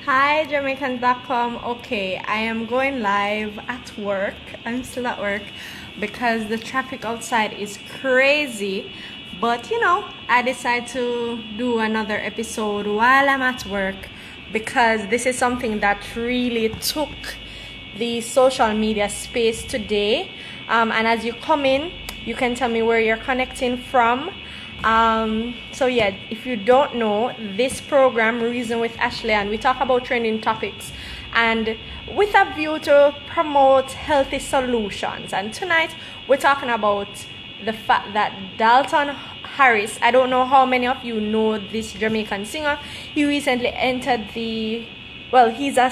Hi, Jamaican.com. Okay, I am going live at work. I'm still at work because the traffic outside is crazy. But I decided to do another episode while I'm at work because this is something that really took the social media space today. And as you come in, you can tell me where you're connecting from. So yeah, if you don't know, this program, Reason with Ashleigh-Ann, we talk about trending topics and with a view to promote healthy solutions. And tonight we're talking about the fact that Dalton Harris, I don't know how many of you know this Jamaican singer. He recently entered he's a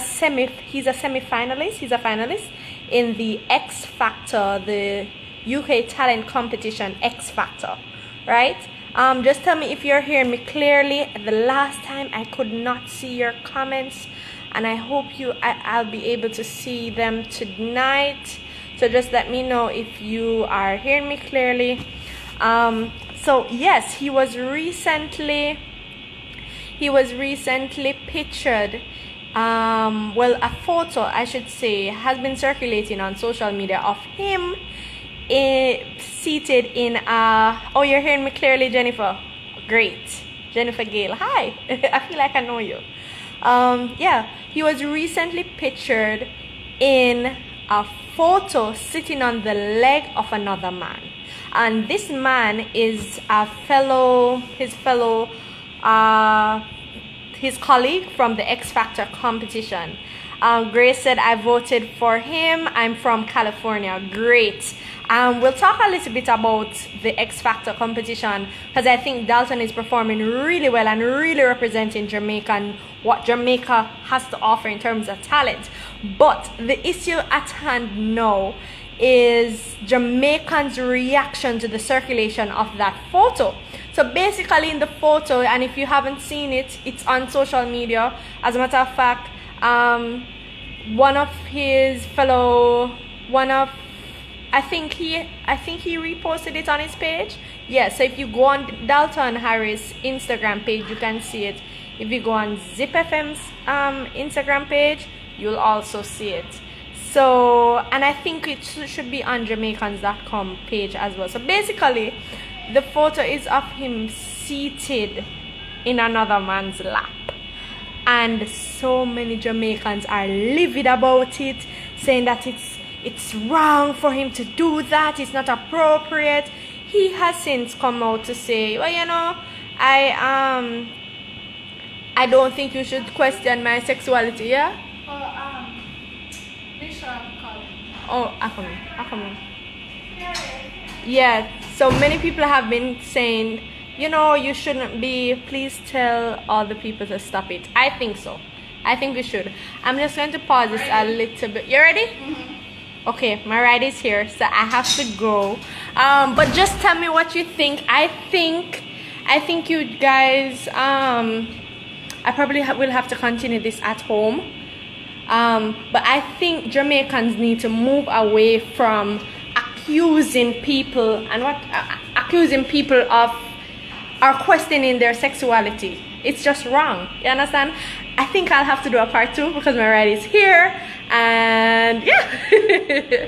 finalist in the X Factor, the UK talent competition X Factor, right? Just tell me if you're hearing me clearly. The last time I could not see your comments, and I hope I'll be able to see them tonight. So just let me know if you are hearing me clearly. So yes, he was recently pictured. A photo, I should say, has been circulating on social media of him seated in oh, you're hearing me clearly, Jennifer? Great. Jennifer Gale, hi. I feel like I know you. He was recently pictured in a photo sitting on the leg of another man, and this man is his colleague from the X Factor competition. Grace said, I voted for him. I'm from California. Great. We'll talk a little bit about the X Factor competition because I think Dalton is performing really well and really representing Jamaica and what Jamaica has to offer in terms of talent. But the issue at hand now is Jamaicans' reaction to the circulation of that photo. So basically in the photo, and if you haven't seen it, it's on social media. As a matter of fact, I think he reposted it on his page. Yeah, so if you go on Dalton Harris Instagram page, you can see it. If you go on Zip FM's Instagram page, you'll also see it. So, and I think it should be on Jamaicans.com page as well. So basically, the photo is of him seated in another man's lap. And so many Jamaicans are livid about it, saying that it's wrong for him to do that, it's not appropriate. He has since come out to say, well, I don't think you should question my sexuality, yeah? Oh, Akumi. Yeah, so many people have been saying, you shouldn't be, please tell all the people to stop it. I think so. I think we should. I'm just going to pause this a little bit. You ready? Mm-hmm. Okay, my ride is here, so I have to go. But just tell me what you think. I think you guys, I probably will have to continue this at home. But I think Jamaicans need to move away from accusing people of or questioning their sexuality. It's just wrong. You understand? I think I'll have to do a part 2 because my ride is here. And yeah.